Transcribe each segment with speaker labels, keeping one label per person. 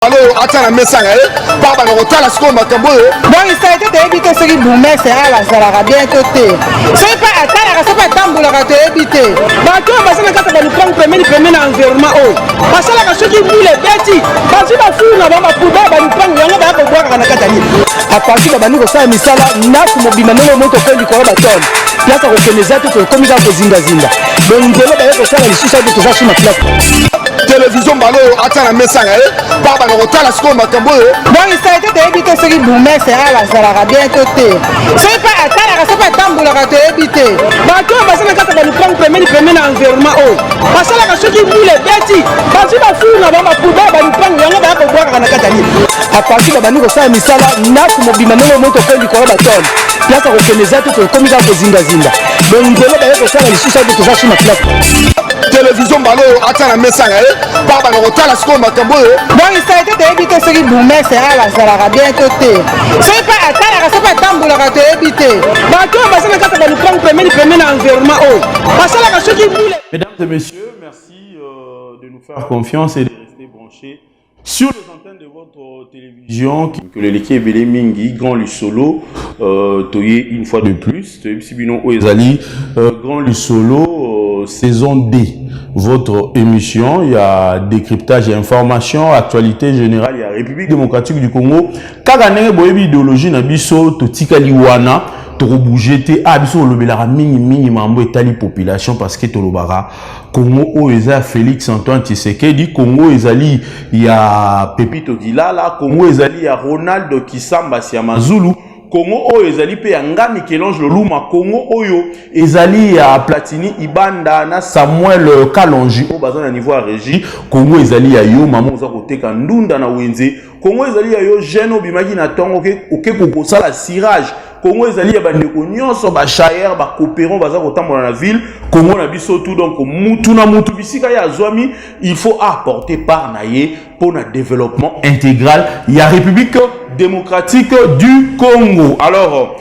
Speaker 1: Alors, attends, mais ça, papa, on retard la seconde, ma
Speaker 2: bon, il s'est été évité ce qui boumait, c'est à la Zara, bientôt. C'est pas attendre, c'est pas tambour, la te éviter. Bateau, parce que quand on prend le premier environnement, parce que la chose qui boule est bêtise. Parce que la foule, on va pouvoir nous prendre, on va pouvoir en Catanie. À partir de la nuit, ça, Misala, n'a que mon bimano, mon token du corps bâton. Place à reconnaître que comme il a posé Zinga. Donc, il y a des choses qui sont sur ma place.
Speaker 1: Télévision balo attends mais ça papa on retard la seconde makambo
Speaker 2: bon il s'est été évité ce qui boumait c'est à la Zara bientôt c'est pas attendre c'est pas tambour la te éviter bateau parce que quand on prend le premier environnement parce que la chose qui boule est bêtise parce que la foule on va pouvoir nous prendre on va pouvoir en Catanie à partir de la nuit ça Misala n'a que mon bimano mon token du corps bâton place à reconnaître que comme il a posé Zinga. Donc il y a des choses qui sont sur ma place.
Speaker 1: Télévision balo attends mais ça papa on retard la seconde makambo
Speaker 2: bon il s'est été évité ce qui boumait c'est à la Zara bientôt c'est pas attendre c'est pas tambour la te éviter bateau parce que quand on prend le premier environnement parce que la chose qui boule.
Speaker 3: Mesdames et messieurs, merci de nous faire confiance et de rester branchés sur les antennes de votre télévision que l'équipe Belé Mingi Grand Lussolo toyé une fois de plus Sibino Oezali Grand Lussolo saison D votre émission il y a décryptage et information actualité générale il y a République démocratique du Congo Kagane boyebi idéologie na biso totika liwana to bouger te abiso lobelaka mingi mambo etali population parce que tolobaka Congo oeza Félix Antoine Tshisekedi Congo ezali ya Pepito Dilala Congo ezali ya Ronald Kisamba Siamazulu Congo oyo ezali pe ya Ngami Kelange Loluma Congo oyo ezali ya Platini Ibanda na Samuel Kalonji o baza na niveau ya régie Congo ezali ya yo mama oza koteka ndunda na wenze Congo ezali ya yo jeune obimaki na tongo oke kokosala cirage Congo ezali ya bandeko nyonso ba chayer ba coopérant baza kotambola na ville Congo na biso tout donc mutu na mutu bisika ya zwami il faut apporter part na ye pour le développement intégral il y a République démocratique du Congo. Alors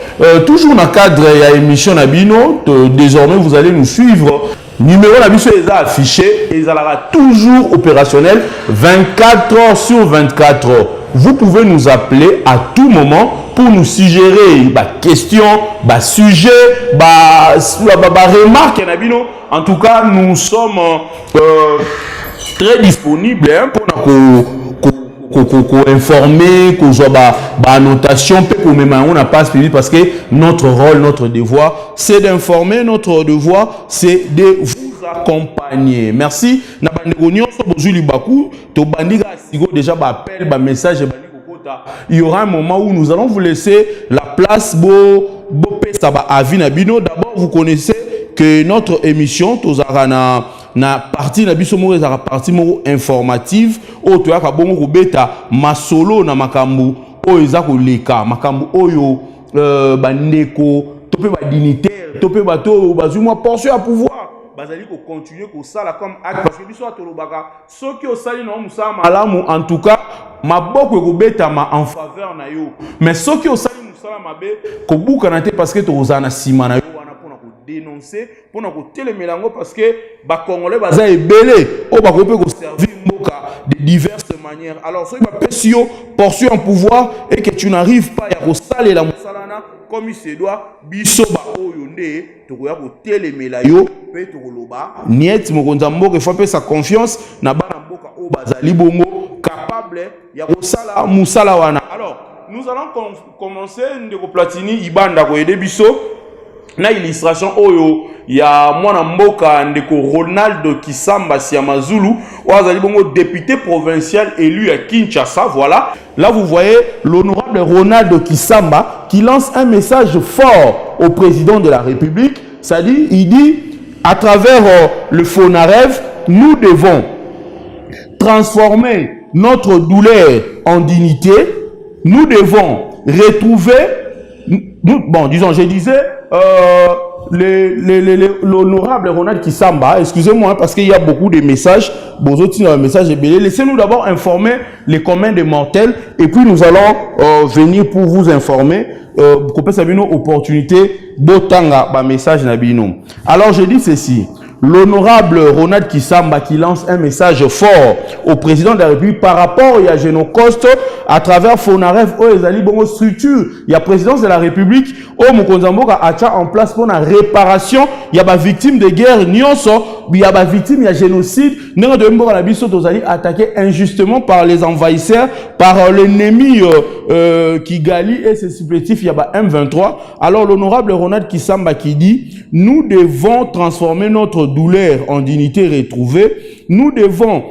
Speaker 3: toujours dans le cadre de l'émission Nabino désormais vous allez nous suivre numéro Nabiso est affiché et ça sera toujours opérationnel 24 heures sur 24 heures. Vous pouvez nous appeler à tout moment pour nous suggérer des questions, des sujets, des remarques. En tout cas, nous sommes très disponibles pour informer, pour annotation, pour même on n'a pas suivi parce que notre rôle, notre devoir, c'est d'informer, notre devoir, c'est de vous accompagner. Merci. Déjà appel, message. Il y aura un moment où nous allons vous laisser la place. D'abord, vous connaissez que notre émission, na partie na biso mo ezaka partie mo informative o to yaka bongo kobeta masolo na makambu o ezako leka makambu oyo bandeko to pe ba dignitaire to pe bato bazuma portion à pouvoir bazali ko continuer ko sala comme acte parce que biso atolobaka soki osali na musala malamu en tout cas maboko ekobeta ma en faveur na yo mais soki osali musala mabe ko buka na te parce que to ozana sima na yo dénoncer pour nous télémélango parce que les Congolais baza ebele o ba ko servir mboka de diverses manières. Alors soki ba pesio portion en pouvoir et que tu n'arrives pas à saler la musalana comme il se doit biso ba oyo nde to ko ya ko télémela yo pe to loba niet mokonza mboka faut sa confiance na bana mboka o bazali bongo capable ya ko sala musala wana. Alors nous allons commencer ndeko Platini Ibanda ko aider biso na illustration oyo ya mwana mboka ndeko Ronald Kisamba Siamazulu oazali bongo député provincial élu à Kinshasa. Voilà, là vous voyez l'honorable Ronald Kisamba qui lance un message fort au président de la République. C'est-à-dire, il dit à travers le FONAREV, nous devons transformer notre douleur en dignité, nous devons retrouver, bon disons je disais l'honorable Ronald Kisamba, excusez-moi parce qu'il y a beaucoup de messages, laissez-nous d'abord informer les communs des mortels et puis nous allons venir pour vous informer pour que ça une opportunité botanga ba message na bino. Alors je dis ceci, l'honorable Ronald Kisamba qui lance un message fort au président de la République par rapport à Genocost à travers Fonarev ou Ezali Bongo structure. Il y a présidence de la République au Mokonzamboka a en place pour la réparation. Il y a des victimes de guerre, il y a des victimes, il y a génocide. Nous devons attaqué injustement par les envahisseurs, par l'ennemi Kigali et ses supplétifs. Il y a M23. Alors l'honorable Ronald Kisamba qui dit, nous devons transformer notre douleur en dignité retrouvée. Nous devons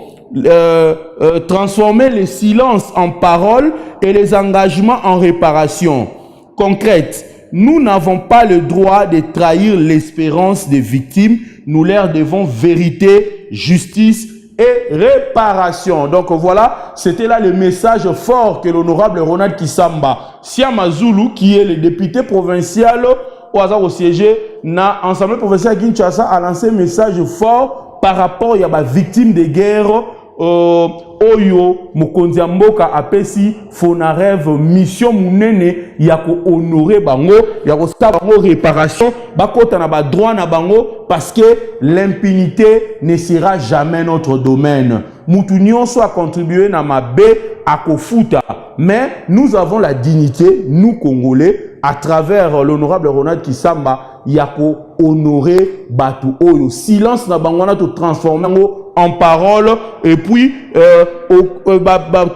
Speaker 3: transformer les silences en paroles et les engagements en réparation concrète. Nous n'avons pas le droit de trahir l'espérance des victimes. Nous leur devons vérité, justice et réparation. Donc voilà, c'était là le message fort que l'honorable Ronald Kisamba Siama Zulu, qui est le député provincial au hasard au siège, na Assemblée provinciale Kinshasa, a lancé un message fort par rapport à la victime de guerre. Oyo Mokonzi Mboka apesi Fonarev mission munene ya ko honorer bango ya ko sa bango réparation bakota na ba droit na bango parce que l'impunité ne sera jamais notre domaine. Mutu nyonso a contribué na mabe à kofuta, mais nous avons la dignité, nous Congolais, à travers l'honorable Ronald Kisamba yako honorer batu oyo silence na bango na to transformer en parole et puis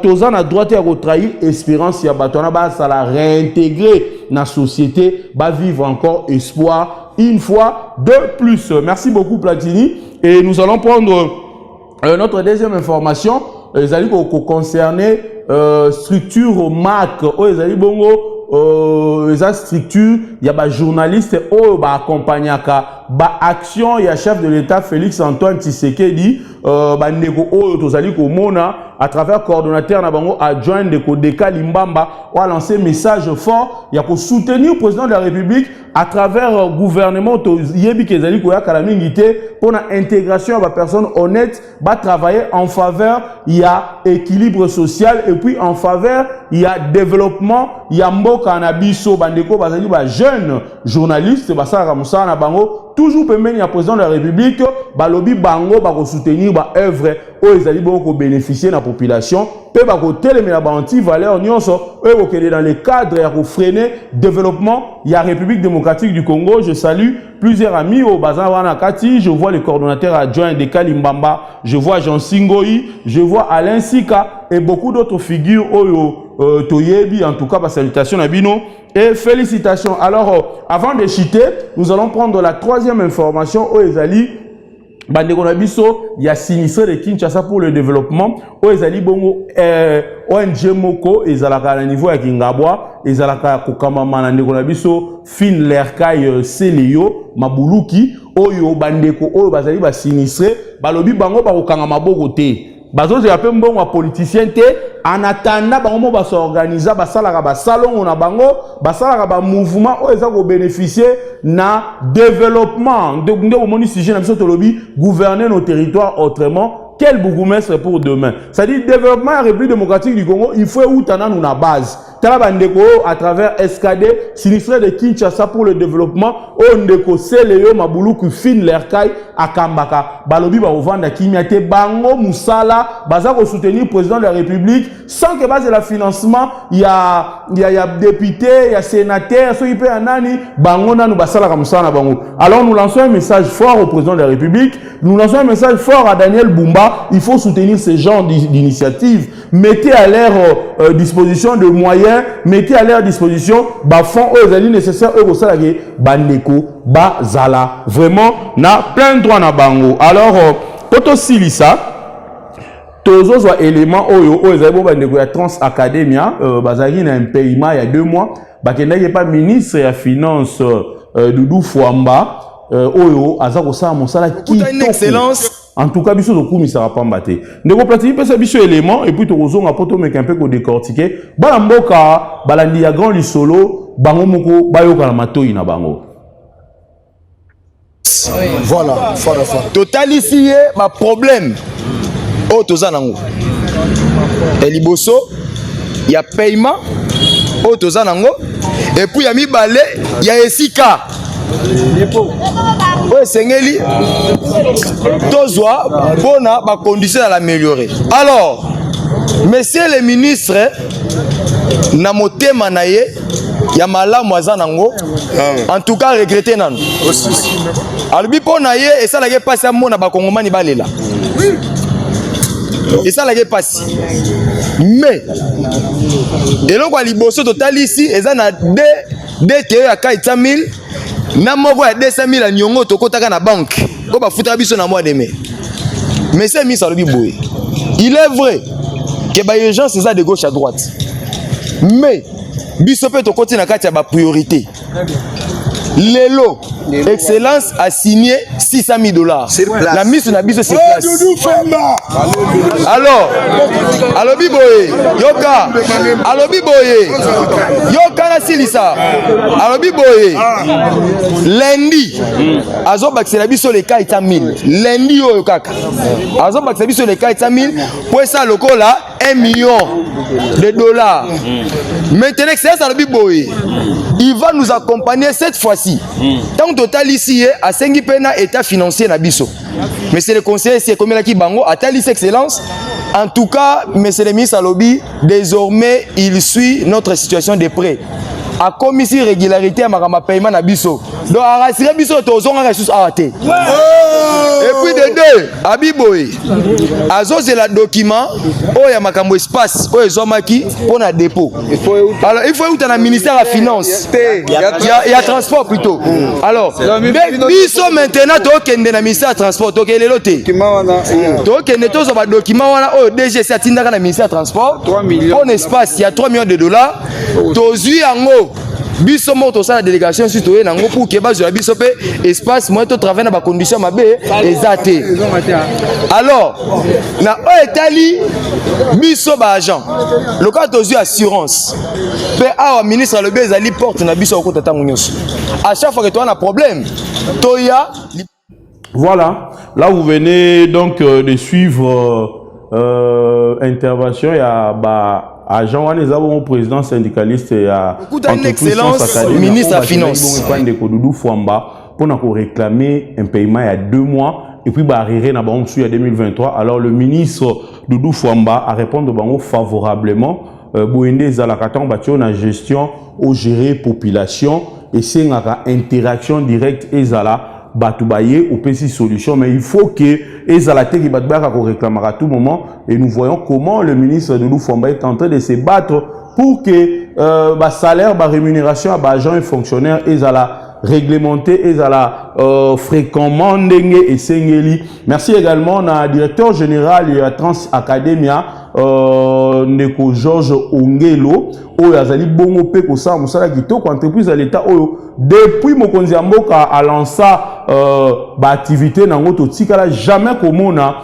Speaker 3: tozan à droite à trahir espérance ya batu na ba ça la réintégrer na société ba vivre encore espoir une fois de plus. Merci beaucoup Platini et nous allons prendre notre deuxième information. Les alliés concerner structure MAC les alliés bongo les structures, il y a des journalistes qui accompagnent ba action, il y a chef de l'État Félix Antoine Tshisekedi nego tozali komona à travers coordonnateur na bango adjoint de Kodeka Limbamba a lancé message fort il y a pour soutenir le président de la République à travers gouvernement yebi kezali ko ya kala mingité pour la intégration à personnes honnêtes va travailler en faveur il y a équilibre social et puis en faveur il y a développement il y a mboka na biso bandeko bazali ba jeunes journalistes basala musala na bango toujours permettre à président de la République balobi bango ba ko soutenir ba œuvre o ezali bon ko bénéficier na population pe ba ko telemela ba anti valeur nyonso e ko dans le cadre ya ko freiner développement il y a République démocratique du Congo. Je salue plusieurs amis au Bazan Wanakati, je vois le coordonnateur adjoint de Kalimbamba, je vois Jean Singoi, je vois Alain Sika et beaucoup d'autres figures Toyebi, en tout cas, salutations à Bino et félicitations. Alors, avant de chiter, nous allons prendre la troisième information au Ezali. Bandekonabiso, il y a sinistré de Kinshasa pour le développement. Au Ezali Bongo, ONG Moko, ezalaka à niveau ya Kingabwa, ezalaka kokama Manandekonabiso, fin lerkai Seleo, Mabuluki, Oyo Bandeko, Oyo Bazali ba sinistré, Balobi Bango Bakokanga Maboko te. Bazo je appelle bon wa politicien te en attendant bango ba s'organiser ba sala ba salon na bango ba sala ba mouvement o eza ko bénéficier na développement de au moni sujet na biso to lobi gouverner nos territoires autrement. Quel bourgmestre pour demain? C'est-à-dire développement à République démocratique du Congo, il faut où t'en as une base. Talabandeko à travers SKD, sinistré de Kinshasa pour le développement, Ondeko Seleo Mabulu qui fin l'erkai à Kambaka. Balobi ba ovanda Kimiate Bango Moussala, baza ko soutenir le président de la République sans que base de la financement, il y a député, il y a sénateur, ceux qui paient un nani, Bango na nous basala comme ça na Bango. Alors nous lançons un message fort au président de la République, nous lançons un message fort à Daniel Bumba. Il faut soutenir ce genre d'initiatives. Mettez à leur disposition de moyens, mettez à leur disposition fonds nécessaires eux au salarié bandeko bazala. Vraiment na plein droit na bango. Alors toto silisa tozo zo élément oyo ezali bandeko ya Trans Academia bazali na un paiement il y a 2 mois bakendaki pas ministre ya finance Doudou Fouamba oyo azako sa mosala qui une excellence. En tout cas, biso doku misara pambate. Ndeko Platini pesa biso élément et puis to ozonga poto meka un peu ko décortiquer. Bala mboka balandi ya grand lisolo bango moko bayoka na matoyi na bango.
Speaker 1: Voilà, total ici ma problème. Oh tozanango. Eliboso, il y a paiement. Oh tozanango et puis il y a mi balé, il y a esika.
Speaker 4: oyo esengeli tozwa mpona bacondition à l'améliorer. Alors monsieur le ministre na motema na ye ya malamu aza nango en tout cas regretter nano alobi mpo na ye esalaki mpasi amona bakongomani balela esalaki mpasi mais eloko ya liboso totalisi eza na dete oyo ya 400 000 na moko ya 200 000 ya niongo tokotaka na banque po bafutaka biso na mois de mai. Monsieur ministre alobi boye il est vrai que ba urgence eza de gauche à droite mais biso pe tokoti na kati ya ba priorité. Lelo Excellence a signé $600 000. La mise na biso sur place. Alors, alobi boye, yoka, alobi boye, yoka na silisa, alobi boye. Lundi, azo baxela biso les 400 000. Lundi yo kaka. Azo baxela biso les 400 000 pour ça lokola $1 million. Maintenant, Excellence alobi boye, il va nous accompagner cette fois-ci. Tant total ici à 5 pena état financier na biso. Monsieur le conseiller, c'est comme la qui bango à Talis Excellence. En tout cas, monsieur le ministre Alobi, désormais il suit notre situation de près. A commis ici régularité à ma paiement na biso. Donc à rassurer biso tozonga ressources arrêté. Et puis de deux, Abiboy, azo c'est le document oh ya makambo espace oh ezomaki pour na dépôt. Alors il faut où dans le ministère de la finance. Il y a transport plutôt. Alors biso maintenant to kende na ministère de transport to kele loté. To kende to zo ba document wana oh DG satinda na ministère de transport. 3 millions. On espace il y a $3 millions. Tozui ango biso moto ça la délégation surtout nango pour que base la biso pe espace moi to travailler dans ba condition mabe ezate. Alors na etali biso ba agent le cas tozu assurance pe a ministre le bezali porte na biso ko tata munyoso à chaque fois que tu as un problème toya.
Speaker 3: Voilà, là vous venez donc de suivre intervention ya ba agent wana eza bon président syndicaliste ya
Speaker 4: Excellence ministre de finance
Speaker 3: de Doudou Fwamba pour réclamer un paiement il y a 2 mois et puis bah arriver na banque sur 2023. Alors le ministre Doudou Fwamba a répondu bango favorablement boende za la katon batio na gestion au gérer population et c'est une interaction directe ezala Batoubaye ou PC solution, mais il faut que Ezalate qui batbaka qu'on réclame à tout moment et nous voyons comment le ministre de Fwamba est en train de se battre pour que salaire, rémunération à agents et fonctionnaires Ezala réglementé Ezala fréquemment Ndenge et Sengeli. Merci également à directeur général de Trans Academia Ndeko Georges Ongelo oyo azali bongo pe ko sa musala kitoko entreprise à l'état oyo depuis mokonzi ya mboka a lancé activité nango to tikala jamais komona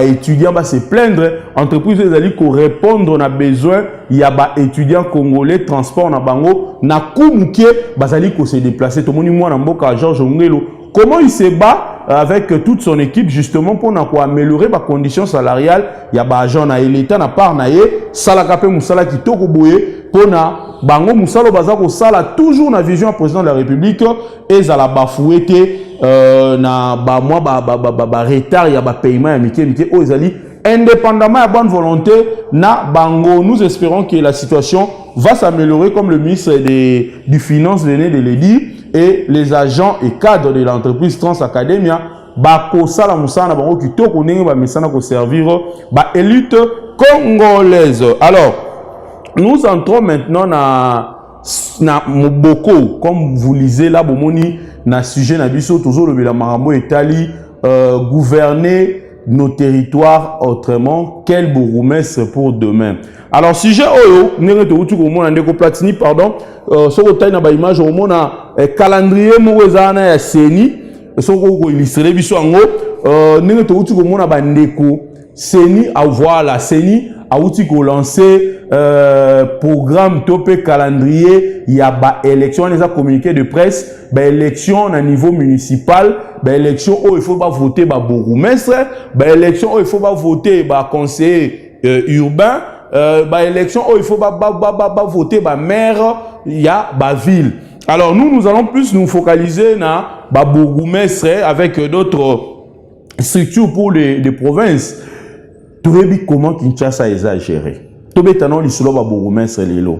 Speaker 3: étudiants ba se plaindre entreprise ezali ko répondre na besoin ya ba étudiants congolais transport na bango na kumuke bazali ko se déplacer to moni mwana mboka Georges Ongelo comment il se bat avec toute son équipe justement pour améliorer les conditions salariales. Il y a des agents na l'État na part na ye salaka pe musala kitoko boye pour na bango musala bazako sala toujours na vision président de la République et za la bafouete na ba moi ba retard ya ba paiement ya mike o ezali indépendamment à bonne volonté na bango. Nous espérons que la situation va s'améliorer comme le ministre du Finance venait de le dire. Et les agents et cadres de l'entreprise Trans Academia bako sala musana bango kitoko ndenge ba mesana ko servir ba élite congolaise. Alors nous entrons maintenant na Moboko comme vous lisez là bomoni na sujet na biso toujours le marambo etali gouverner nos territoires autrement. Quel beau promesse pour demain. Alors sujet oyo ndenge to utu ko mona ndeko Platini pardon soko taille na ba image au mona calendrier mokozana ya seni soko ko illustrer biso ngo ndenge to utu ko mona ba ndeko seni a voilà seni a uti ko lancer programme topé calendrier ya ba élection les a communiqué de presse ba élection na niveau municipal ba élection où il faut pas voter ba bourgmestre ba élection où il faut pas voter ba conseiller urbain ba élection où il faut pas voter ba maire ya ba ville. Alors nous allons plus nous focaliser na bourgmestre avec d'autres structures pour les provinces. Tu vois comment Kinshasa est géré. Tu vois maintenant l'isolo bourgmestre lelo.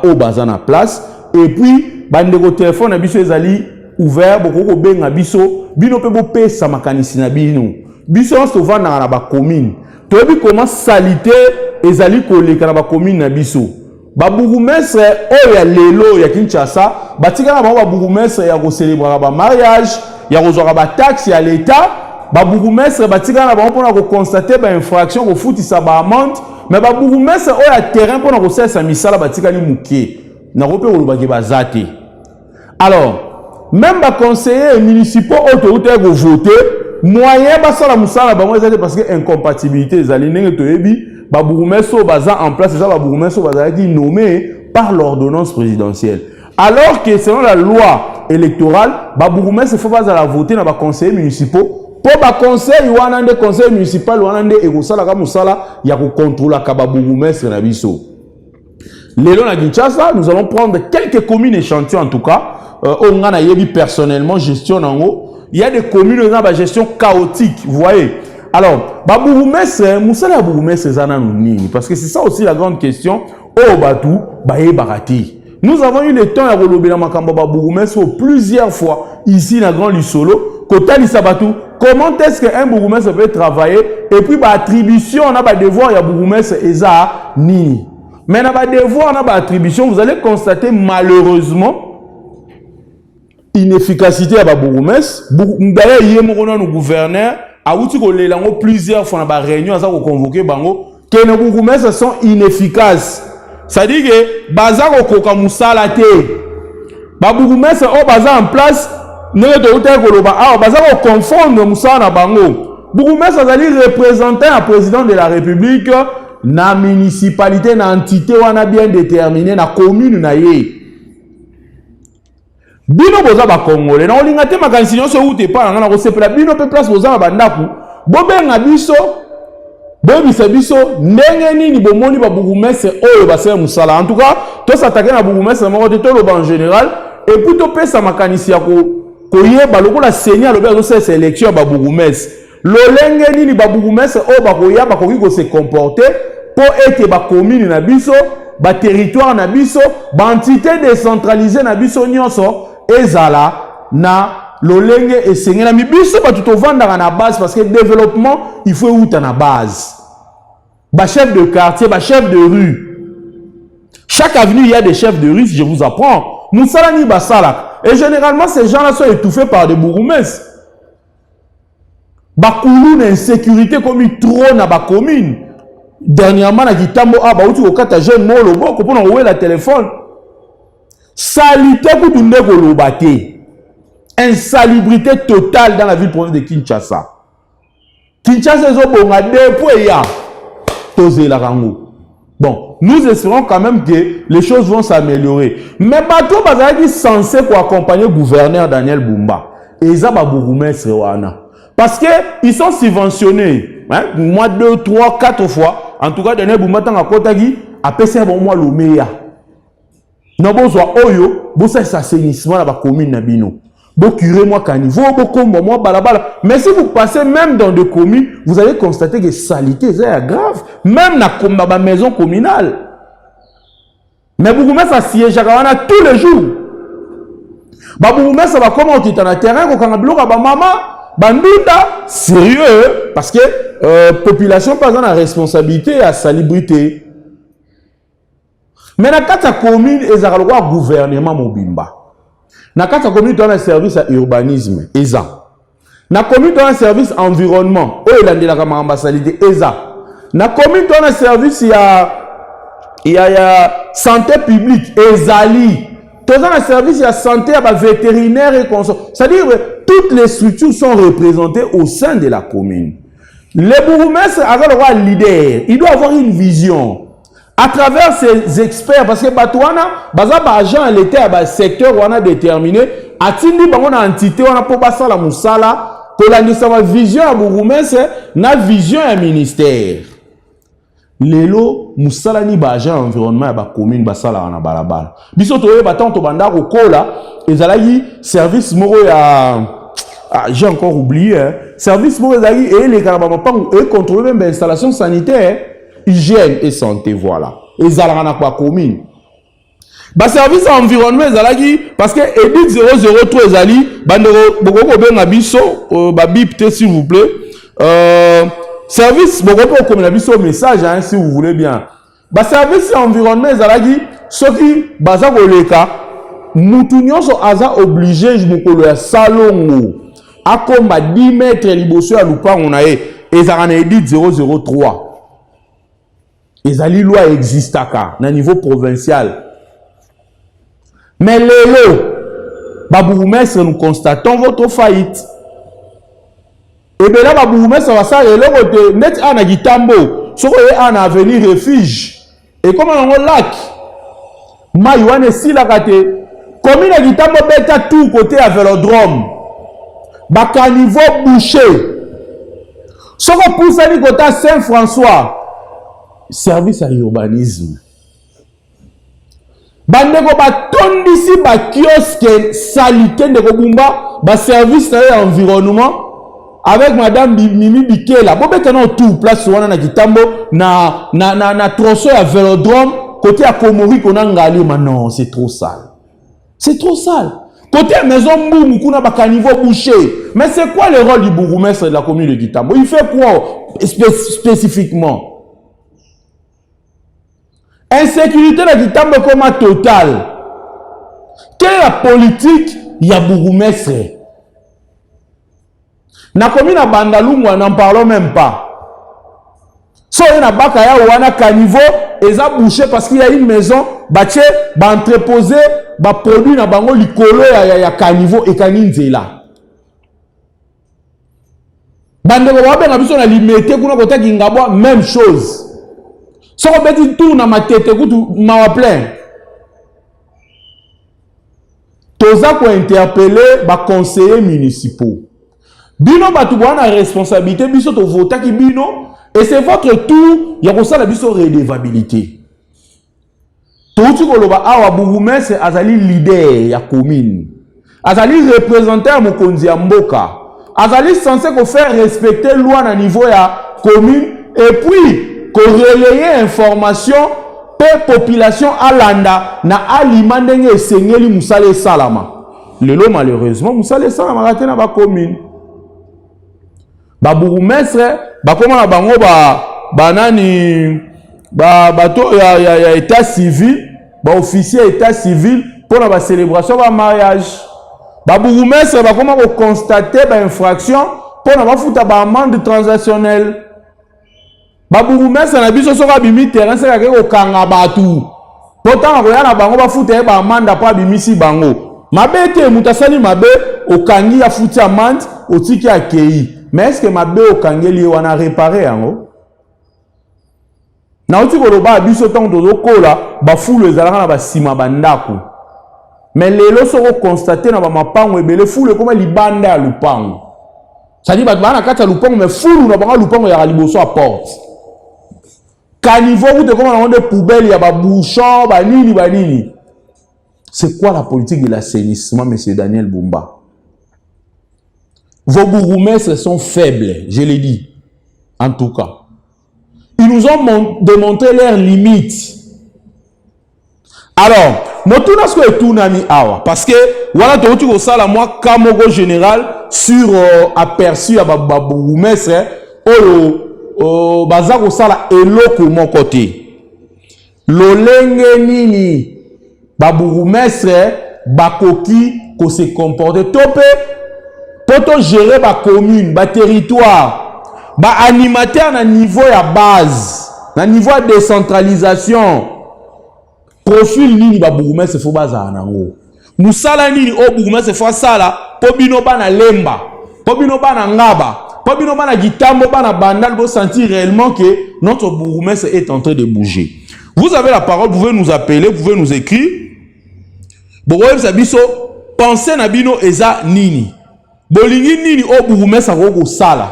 Speaker 3: O bazana place et puis bandeko téléphone na biso ezali ouvert boko benga biso bino pe bo pesa makanisi na bino. Biso on va na ba commune. Tu vois comment salité ezali koleka na ba commune na biso. Ba bourgmestre oya lelo ya Kinshasa batika na ba bourgmestre ya ko célébrer ba mariage ya ko zwa ba taxe ya l'état ba bourgmestre batika na ba pona ko constater ba infraction ko futisa ba amende mais ba bourgmestre oya terrain pona ko sesa misala batika ni mukie na ko pe ko lobaki bazate. Alors même ba conseillers municipaux autorité ko voter moyen ba sala musala ba moi parce que incompatibilité ezali ndenge toyebi ba bourgmestre baza en place ça ba bourgmestre baza qui nommé par l'ordonnance présidentielle alors que selon la loi électorale ba bourgmestre faut pas la voter na ba conseillers municipaux pour ba conseil wana nde conseil municipal wana nde ekosala ka musala ya ko contrôler ka ba bourgmestre na biso. Lelo na Kinshasa nous allons prendre quelques communes échantillons en tout cas on a yebi personnellement gestion nango il y a des communes où on a une gestion chaotique vous voyez. Alors, bourgmestre, musala bourgmestre zana nini parce que c'est ça aussi la grande question. Oh batou, barati. Nous avons eu le temps à relever la makamba bourgmestre plusieurs fois ici dans Grand Lusolo. Kota Lisabatou, comment est-ce qu'un bourgmestre peut travailler et puis attribution on a pas devoir ya bourgmestre eza nini. Mais on a pas devoir on a pas attribution vous allez constater malheureusement inefficacité à bourgmestre. D'ailleurs hier mon gouverneur a outil ko lelango plusieurs fois dans la réunion à ça ko convoquer bango que les bourgmestres sont inefficaces. Ça dit que baza ko ka musala te. Ba bourgmestre o baza en place ne to uta ko loba ah baza ko confondre musala na bango. Bourgmestre azali représentant un président de la République na municipalité na entité wana bien déterminée na commune na ye. Bino boza ba Congolais na olinga te makanisi nyonso ute pa na ko sepela bino pe place boza na bandaku bobenga biso bobisa biso ndenge nini bomoni ba bourgmestre oyo basala musala en tout cas to s'attaquer na bourgmestre moko te to loba en général et puis to pesa makanisi ya ko yeba lokola seigneur lobe azo sesa élection ba bourgmestre lolenge nini ba bourgmestre oyo ba koya ba koki ko se comporter po ete ba commune na biso ba territoire na biso ba entité décentralisée na biso nyonso ezala na lolenge esengela mibiso ba tout vendre na base parce que développement il faut outa na base ba chef de quartier ba chef de rue chaque avenue il y a des chefs de rue je vous apprends musala ni basala et généralement ces gens là sont étouffés par des bourgmestres ba koulou insécurité comme trop na ba commune dernièrement na kitambo ba outi ko kata jeune molo boko pona oué la téléphone salité kutunde ko lobate insalubrité totale dans la ville province de Kinshasa. Kinshasa est bonga depuis ya tozela rango. Bon, nous espérons quand même que les choses vont s'améliorer. Mais bateau bazaki censé pour accompagner le gouverneur Daniel Bumba et ça ba bourgmestre wana parce que ils sont subventionnés hein, moi 2 3 4 fois en tout cas Daniel Bumba tanga kotagi a pesa bon moi le meilleur. Non bonsoir oyo bosa assainissement na ba commune na bino. Bo curé moi caniveau bo kombo moi balabala mais si vous passez même dans des communes vous allez constater que salité est grave même na ba maison communale. Mais bourgmestre ça siège wana tous les jours. Ba bourgmestre va comment tu na terrain ko kanga biloko ba mama bandunda sérieux parce que population pas en responsabilité à salubrité. Mais na kata commune ezaka lokwa gouvernement mobimba. Na kata commune dans un service à urbanisme eza. Na commune dans un service environnement o elandela ka ambassadité eza. Na commune dans un service il y a santé publique ezali. Dans un service il y a santé à vétérinaire et consort. C'est-à-dire toutes les structures sont représentées au sein de la commune. Le bourgmestre a le roi leader, il doit avoir une vision. À travers ces experts, parce que Batouana, Bazaba agent à l'État, à secteur où on a déterminé, à Tindi, on a entité, on a pas passé la moussala, que la vision à Bourgoumès, na vision à ministère. lelo musala ni ba agent environnement ya ba commune ba sala na balabala biso toye batant to banda ko kola ezalaki service moko ya j'ai encore oublié hein. Service moko ezalaki et les karaba pango et contrôler même installation sanitaire hygiène et santé voilà ezalaka na kwa commune ba service environnement ezalaki parce que edit 003 ezali bandeko bokoko benga biso ba bip te s'il vous plaît service bokoko komela biso message hein, si vous voulez bien ba service environnement ezalaki soki baza koleka mutu nyonso aza obligé mokolo ya salongo akomba 10 mètres liboso ya lupango na ye ezalaka na edit 003 ezali loi existaka na niveau provincial. Mais lelo, Babourgmestre, nous constatons votre faillite. Et bien là, Babourgmestre va ça, et là, net en Agitambo, sur un avenir refuge. Et comme on a un lac, Maïwane si la kate, commune Agitambo bêta tout côté à Vélodrome, baka niveau bouché. Sur le pouce à côté à Saint-François, service à l'urbanisme. Bandeko batondisi ba kiosque salité de Kobumba ba service na environnement avec madame Mimi Bikela bobeta na tout place wana na Kitambo na tronçon ya Vélodrome côté à Komori kona ngali non c'est trop sale. C'est trop sale. Côté à maison Mboumou kuna ba caniveau bouché. Mais c'est quoi le rôle du bourgmestre de la commune de Kitambo? Il fait quoi spécifiquement? Insécurité de Kitambo comme totale. Quelle est la politique y a bourgmestre? Na commune à Bandalungu, n'en parlons même pas. So y a bakaya ou ana caniveau, ils ont bouché parce qu'il y a une maison, bâtie, entreposé, produit na bango likolo ya caniveau et kaninzela. Bandeko wabe na biso na limité kuna kota kingabwa même chose. Si on dit tout dans ma tête, ma plein. Toza ko interpeller ba conseillers municipaux. Bino ba tout na responsabilité biso to voter ki bino et c'est votre tour ya ko sala biso redevabilité. Tout ko loba awa bourgmestre azali leader ya commune. Azali représentant mokonzi ya mboka. Azali censé ko faire respecter loi na niveau ya commune et puis relayer information pe population alanda na aliment ndenge esengeli musale salama lelo malheureusement musale salama raté na ba commune ba bourgmestre ba koma na bango banani bato ya état civil ba officier état civil pour na ba célébration ba mariage ba bourgmestre ba koma ko constater ba infraction pour na ba futa ba amende transactionnelle. Babourgmestre na biso soka bimi terrain c'est ko kanga batu. Pourtant ko yana bango ba futa ba amanda pa bimisi bango. Mabe te mutasali mabe okangi ya futa amande otiki akei. Mais est-ce que mabe okangeli wana réparer yango? Na otiko loba biso tant to kola ba fulu ezalaka na ba sima bandako. Mais lelo soko constater na ba mapango ebele fulu koma libanda ya lupango. Ça dit ba na kata lupango mais fulu na ba lupango ya liboso à porte. Caniveau ou de comment on a des poubelles, il y a des bouchons, banini. C'est quoi la politique de l'assainissement, monsieur Daniel Bumba? Vos bourgmestres sont faibles, je l'ai dit. En tout cas. Ils nous ont démontré leurs limites. Alors, Motuna ce que tout n'a mis awa. Parce que, voilà, tu as ça, moi, Kamogo général, sur aperçu à bourgmestre, bazako sala eloko mon côté lolenge nini ba bourgmestre bakoki ko se comporter topé poto gérer ba commune ba territoire ba animateur na niveau ya base na niveau de décentralisation profil nini ba bourgmestre fo baza nango musala nini o bourgmestre fo sala po bino bana lemba po bino bana ngaba. Bino bana Kitambo bana bandal vous sentir réellement que notre bourgmestre est en train de bouger. Vous avez la parole, vous pouvez nous appeler, vous pouvez nous écrire. Bogoyem sabiso pensez na bino eza nini. Bolingi nini o bourgmestre ko sala.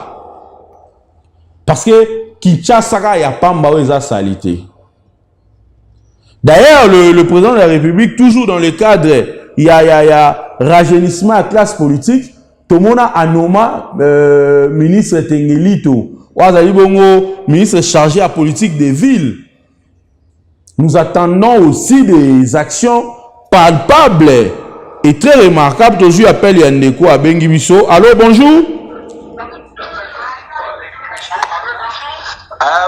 Speaker 3: Parce que Kinshasa ya pamba eza salité. D'ailleurs, le président de la République, toujours dans le cadre, il y a rajeunissement à classe politique, tout le monde a nommé ministre Tengelito, ministre chargé à politique des villes. Nous attendons aussi des actions palpables et très remarquables. Toujours appelle Yandeko à Bengibiso. Allô, bonjour.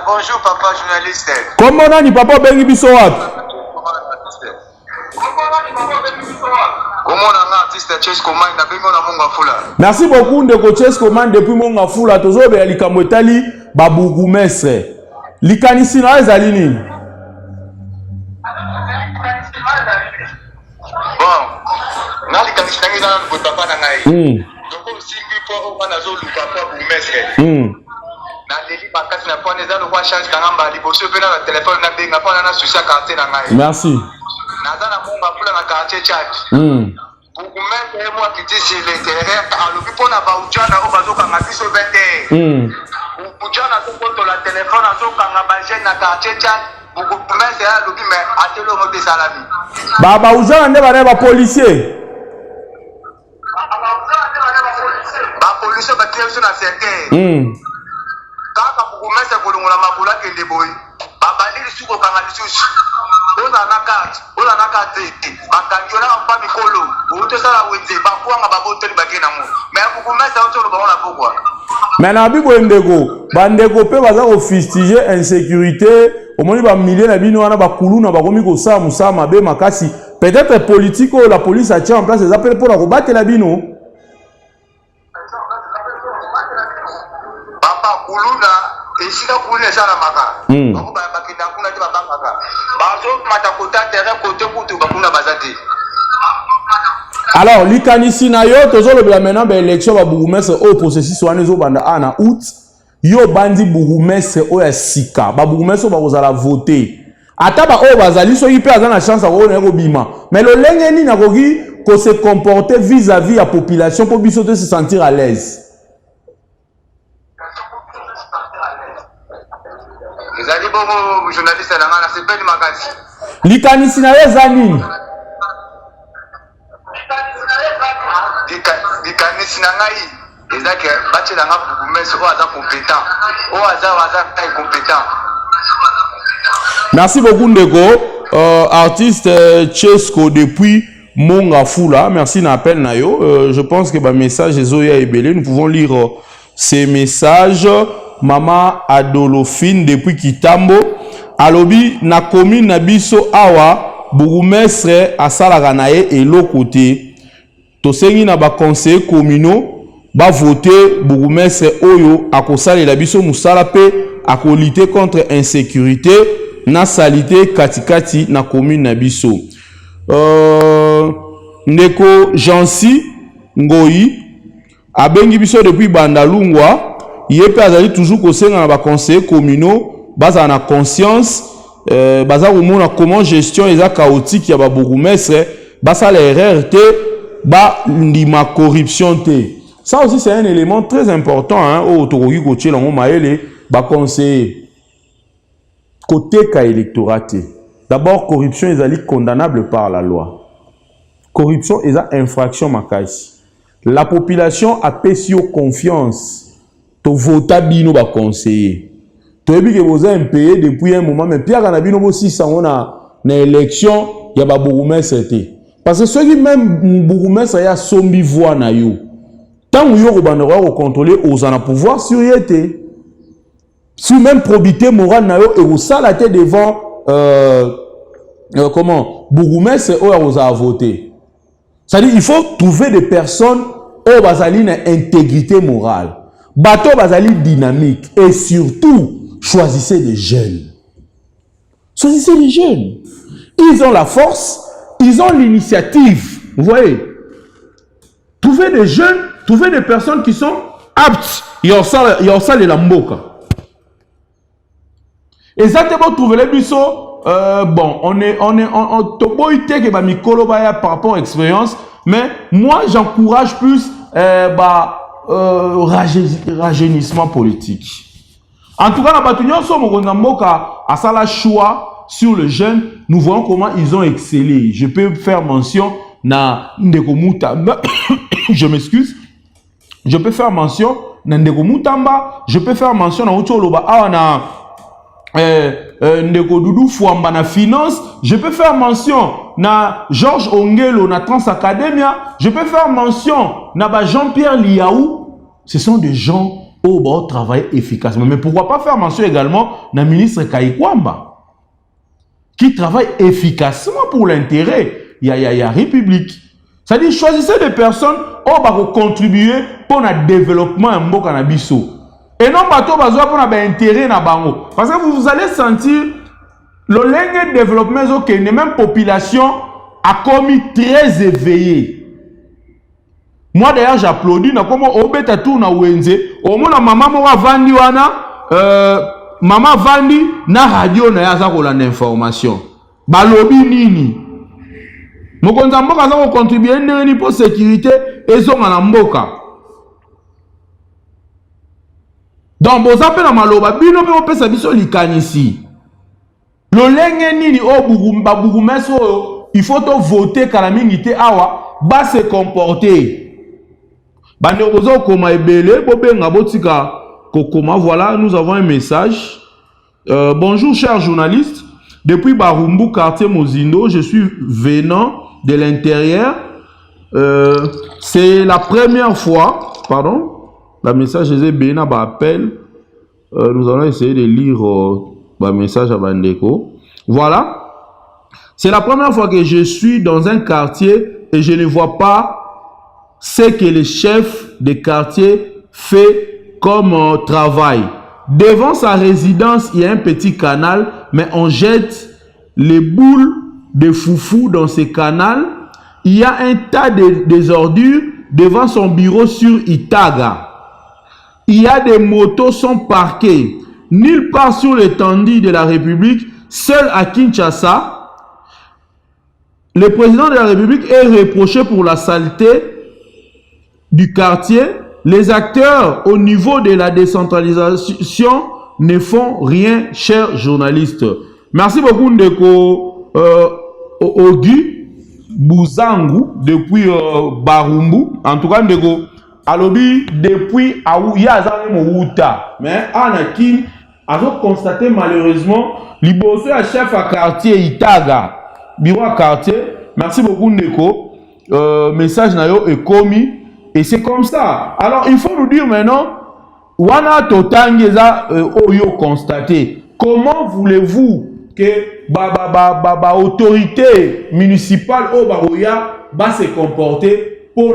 Speaker 5: Bonjour papa journaliste.
Speaker 3: Comment on a papa Bengibiso? Merci beaucoup de Chesco Man depuis Monga Fula. Toujours bien likamotali babugu mesre. Likanisi na ezali nini?
Speaker 5: Bon, na likanisi na ngeza na papa na ngai. Donc simbi po wana zo luka po bu mesre. Na leli bakati na po neza lo kwa change kangamba liboso pe na téléphone na benga po na susa quartier na ngai.
Speaker 3: Merci.
Speaker 5: Nazana Monga Fula na quartier chat. Bukumete moi qui dit c'est l'intérieur alobi pona ba ujana o bazoka ngabiso bete. Ujana to poto la téléphone azoka ngabaje na quartier chat. Bukumete alobi mais atelo mo de salami.
Speaker 3: Baba ujana nde bana ba policier.
Speaker 5: Ba policier ba tieso na certain. Kaka bukumete kolongola makula kende boy. Baba ndili suko kanga lisusu. Oza na carte, bakangiona mpa mikolo, utosala wenze, bakuanga baboteli bakena mo. Mais bukumesa otolo ba ona pokwa.
Speaker 3: Mais na bibo ndeko, bandeko pe baza ko fustiger insécurité, omoni ba milliers na bino wana ba kuluna ba komi ko sa musama be makasi. Peut-être politique ou la police a tient en place des appels pour la combattre la bino.
Speaker 5: Papa kuluna esika kuluna sala maka. Bakuba bakenda kuna te babanga.
Speaker 3: Alors, likanisi na yo, tozo le bla maintenant, l'élection va bourgmestre au processus wana zo banda en août. Yo bandi bourgmestre o ya sika. Ba bourgmestre ba kozala voter. Ata ba o bazali so yipe azana chance a ko na ko bima. Mais le lengeni na koki ko se comporter vis-à-vis la population pour biso te se sentir à l'aise.
Speaker 5: Ezali bongo journaliste na ngana se peli makasi.
Speaker 3: Likanisi na yo zani.
Speaker 5: Likanisi na ngai ezake bache na nga bukumese o aza compétent. O aza incompétent.
Speaker 3: Merci beaucoup ndeko. Artiste Chesco depuis Monga Fula. Merci na appel na yo. Je pense que ba message ezoya ebele. Nous pouvons lire ces messages. Mama Adolphine depuis Kitambo alobi na commune na biso awa bourgmestre asalaka na ye elokote tosengi na ba conseiller communaux ba voter bourgmestre oyo akosalela biso musala pe akolite contre insécurité na salité katikati na commune na biso. Ndeko Jansi Ngoyi abengi biso depuis Bandalungwa. Il est toujours conseillé dans les conseillers communaux, basé na conscience, basé au comment gestion est chaotique, il y a beaucoup de basa l'erreur te, ba ndima corruption te. Ça aussi c'est un élément très important hein au toroki coaché lango maele ba conseiller côté ka électorat. D'abord corruption est condamnable par la loi. Corruption est infraction makasi. La population a payé confiance. To vota bino ba conseiller. To ebi que vous avez payé depuis un moment mais Pierre Kanabino aussi ça on a na élection ya ba bourgmestre té. Parce que ceux qui même bourgmestre ya sombi voix na yo. Tant yo ko bandora ko contrôler aux en pouvoir sur yété. Si même probité morale na yo et vous salaté devant comment bourgmestre o ya vous a voté. C'est-à-dire il faut trouver des personnes au bazali na intégrité morale. Bateau bazali dynamique et surtout choisissez des jeunes. Choisissez des jeunes. Ils ont la force, ils ont l'initiative. Vous voyez? Trouvez des jeunes, trouvez des personnes qui sont aptes. Il y a ça les lamboka. Exactement, trouvez les bisous. Bon, on toboite que ba mikolo ba par rapport à l'expérience, mais moi j'encourage plus rajeunissement politique. En tout cas, la Batunion Somogondamboka a ça la choix sur le jeune. Nous voyons comment ils ont excellé. Je peux faire mention na Ndeko Mutamba. Je m'excuse. Je peux faire mention na Ndeko Mutamba. Je peux faire mention na Ocholoba Awana Ndeko Doudou Fouamba na finance. Je peux faire mention na Georges Ongelo na Trans Academia. Je peux faire mention na Jean-Pierre Liaou. Ce sont des gens au travail efficacement. Mais pourquoi pas faire mention également na ministre Kaikwamba qui travaille efficacement pour l'intérêt. Il y a République. C'est-à-dire, choisissez des personnes qui contribuer pour le développement de Mboka na biso. Et non pas pour l'intérêt na bango. Parce que vous allez sentir le développement que les mêmes populations a commis très éveillé. Moi d'ailleurs j'applaudis na comme obeta tout na wenze. Au moins maman mo vandi wana maman vandi na radio na yaza ko la information. Balobi nini? Mokonza mboka za ko contribuer ndeni pour sécurité ezonga na mboka. Donc boza pe na maloba bino pe opesa biso likanisi. Lolenge nini o bugumeso il faut to voter kala mingi te awa ba se comporter. Bande ozo koma ebele bobenga botika kokoma. Voilà, nous avons un message. Bonjour chers journalistes. Depuis Barumbu, quartier Mozindo, je suis venant de l'intérieur. C'est la première fois, pardon, le message est bien à appel. Nous allons essayer de lire le message à Bandeko. Voilà. C'est la première fois que je suis dans un quartier et je ne vois pas ce que le chef de quartier fait comme travail. Devant sa résidence, il y a un petit canal, mais on jette les boules de foufou dans ce canal. Il y a un tas de ordures devant son bureau sur Itaga. Il y a des motos sont parquées nulle part sur l'étendue de la République, seul à Kinshasa. Le président de la République est reproché pour la saleté du quartier. Les acteurs au niveau de la décentralisation ne font rien, chers journalistes. Merci beaucoup Ndeko Ogi Bouzangou depuis Barumbu. En tout cas Ndeko Alobi depuis Aouya Mouta. Mais Anakin a constaté malheureusement l'ibosé à chef à quartier Itaga. Bureau à quartier. Merci beaucoup Ndeko. Message nayo est commis. Et c'est comme ça. Alors, il faut nous dire maintenant, wana totangeza oyo constaté. Comment voulez-vous que autorité municipale au Baroya va se comporter pour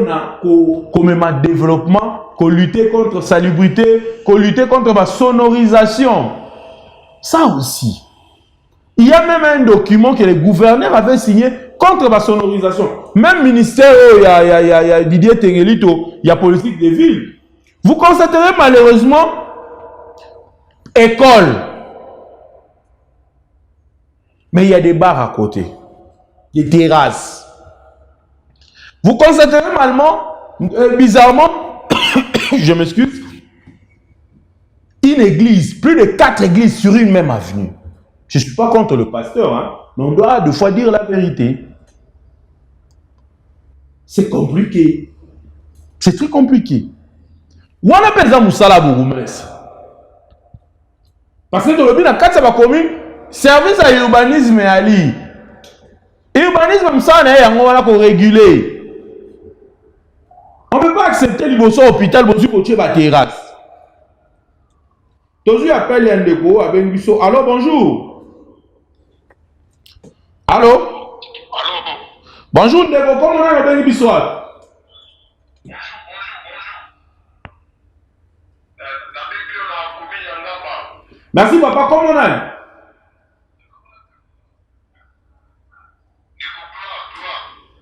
Speaker 3: comme développement, pour lutter contre salubrité, pour lutter contre la sonorisation. Ça aussi. Il y a même un document que le gouverneur avait signé contre la sonorisation. Même ministère, il y a Didier Tengelito, il y a politique des villes. Vous constaterez malheureusement, école. Mais il y a des bars à côté. Des terrasses. Vous constaterez bizarrement, je m'excuse, une église, plus de 4 églises sur une même avenue. Je ne suis pas contre le pasteur, hein, mais on doit deux fois dire la vérité. C'est compliqué. C'est très compliqué. On appelle ça Moussala Bougoumès. Parce que dans le but, dans 4 communes, service à l'urbanisme et à l'île. L'urbanisme, ça, on va réguler. On ne peut pas accepter le bosso hôpital, bosso côté la terrasse. Toujours appelle un déco avec Bisso. Allô, bonjour. Allô? Allô? Bonjour, Ndeko, comment on a avec Bisso? Merci, papa, comment on a?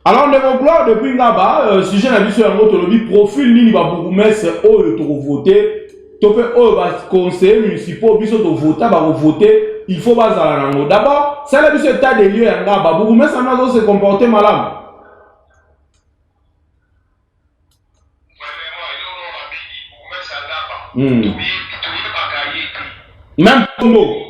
Speaker 3: Alors, Ndeko Gloire, depuis là-bas, sujet à Bisso, un profil, ni va beaucoup mettre au voter. Tu fais conseiller municipal, Bisso, tu voter, voter. Il faut pas aller. D'abord, c'est le état des lieux en Gaba. Beaucoup mais ça m'a se comporter malade. Même Congo.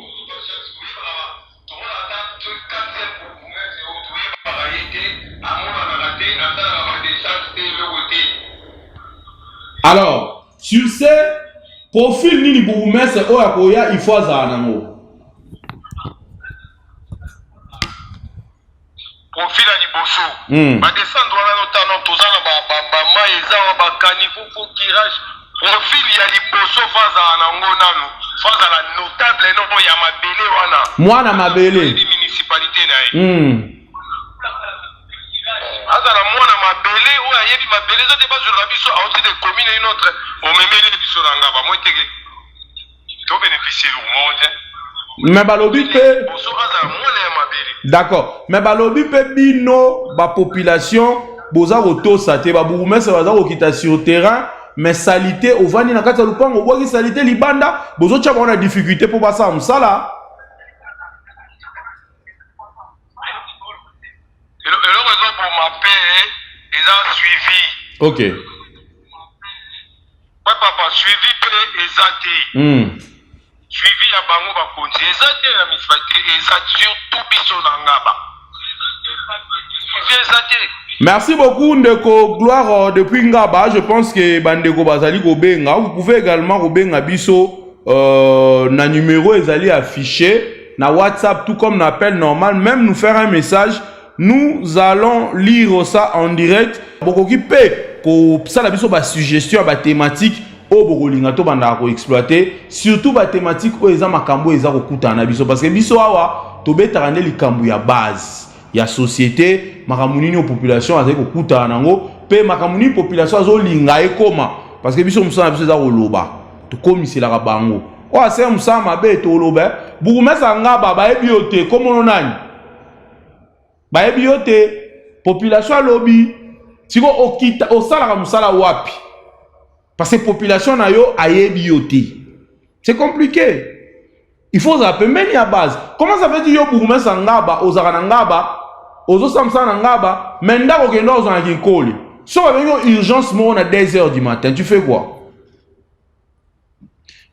Speaker 3: Alors, sur ce profil nini bourgmestre oyakoya il faut azala nango.
Speaker 5: Profil à liboso. Descendre wana notamment tozana ba eza ba caniveau pour tirage. Profil ya liboso faza nango nanu. Faza la notable non ya mabele wana.
Speaker 3: Mwana mabele.
Speaker 5: Di municipalité na ye. Azana mwana mabele ou ayebi mabele za te ba sur la biso a aussi des communes une autre. O memeli biso nanga ba mo teke. To bénéficier lourd
Speaker 3: mais balobi pe d'accord mais balobi pe bino ba population boza kotosa te ba bourgmestre baza kokita sur terrain mais salité ovani na kati ya lupango obwaki salité libanda bozotia bango na difficulté po basala mosala.
Speaker 5: eloko eza pour mape eza suivi.
Speaker 3: Ok.
Speaker 5: Papa suivi pe eza te. Suivi ya bango bakonzi eza te na municipalité eza surtout biso na ngaba. Suivi eza te.
Speaker 3: Merci beaucoup Ndeko Gloire depuis Ngaba. Je pense que Bandeko Bazali Gobenga. Vous pouvez également Gobenga Biso na numéro ezali affiché na WhatsApp tout comme l'appel normal. Même nous faire un message. Nous allons lire ça en direct. Bokoki pe ko ça la biso ba suggestion ba thématique o bokolinga to banda ko exploiter surtout ba thématique o eza makambo eza kokuta na biso parce que biso awa to betaka nde likambo ya base ya société makamuni ni population azali kokuta nango pe makamuni population azolinga ekoma parce que biso musana biso eza koloba to komisela bango o ase musama mabe to loba bourgmestre Ngaba ba ebiote komono nani ba ebiote population lobby siko okita osala musala wapi parce que population na yo ayebiote c'est compliqué. Il faut zapper meni à base. Comment ça veut dire yo bourgmestre Ngaba ozaka na Ngaba ozo samsa na Ngaba menda ko kendo ozo na kinkoli so avec une urgence mo na 2h du matin tu fais quoi?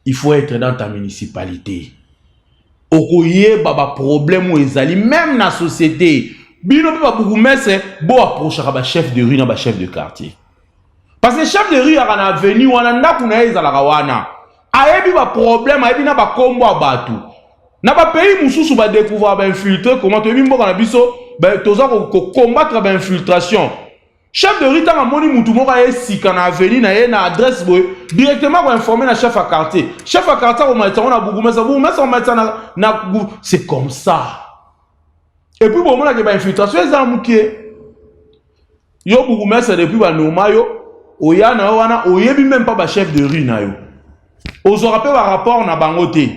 Speaker 3: Il faut être dans ta municipalité okoye baba problème ou ezali même na société bino pe ba bourgmestre bo approcher ba chef de rue na ba chef de quartier parce que chef de rue a na avenue wana ndaku na ezala wana ayebi ba problème ayebi na ba kombo abatu na ba pays mususu ba découvrir ba infiltrer comment to mboka na biso ba toza ko combattre ba infiltration chef de rue tanga moni mutu moka esika na avenue na ye na adresse boy directement ko informer na chef à quartier ko mettre na bourgmestre on mettre na c'est comme ça. Et puis bon mona ke ba infiltration eza mukie yo bourgmestre depuis ba nomayo oya na wana oyebi même pas ba chef de rue na yo ozo rappel un rapport na bangote